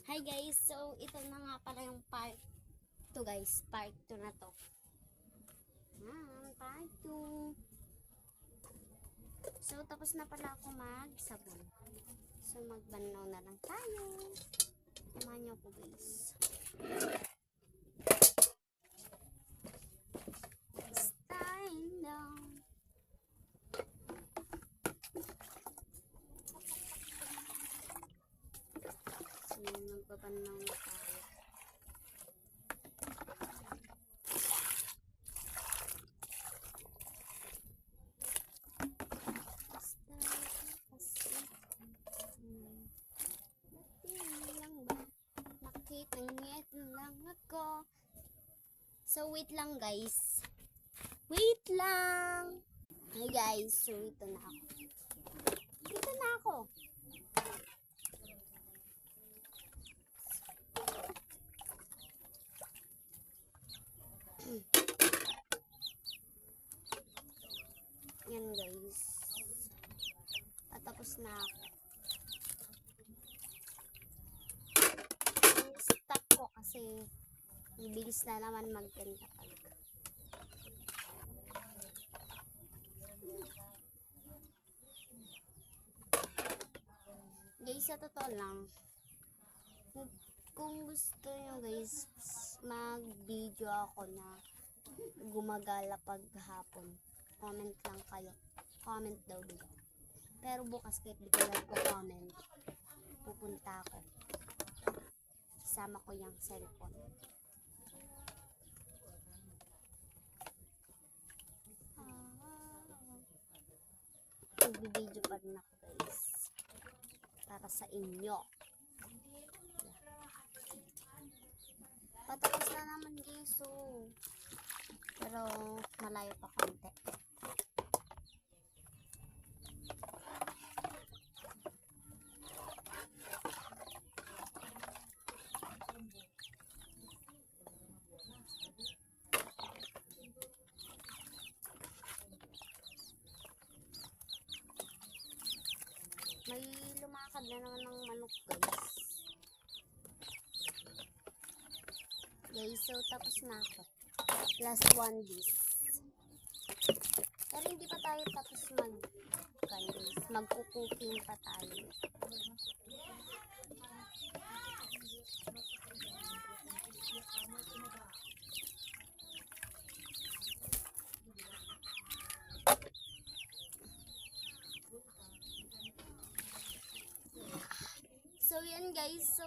Hi guys, so ito na nga pala yung part 2 guys, part 2 na to. Part 2. So tapos na pala ako magsabon. So magbanaw na lang tayo. Samahan niyo ako guys. Style down. So magbabanaw na tayo. Nakitangit lang ako. So wait lang guys. Wait lang. Hey guys, so ito na ako. Ito na ako. Yan guys. Patapos na ako. Stop ko kasi bibilis na naman magkanta talaga. Guys, sa totoo lang, kung gusto nyo guys, mag-video ako na gumagala paghapon, comment lang kayo. Comment daw dito. Pero bukas kahit di ko comment, pupunta ako. Sama ko yung cellphone. Mag-video pa rin ako guys. Para sa inyo. Patapos na naman guys. So, pero malayo pa konti. May lumakad na naman ng manok guys. Guys, so tapos na ako. Last one this. Pero hindi pa tayo tapos magkukuking pa tayo. So yan guys, so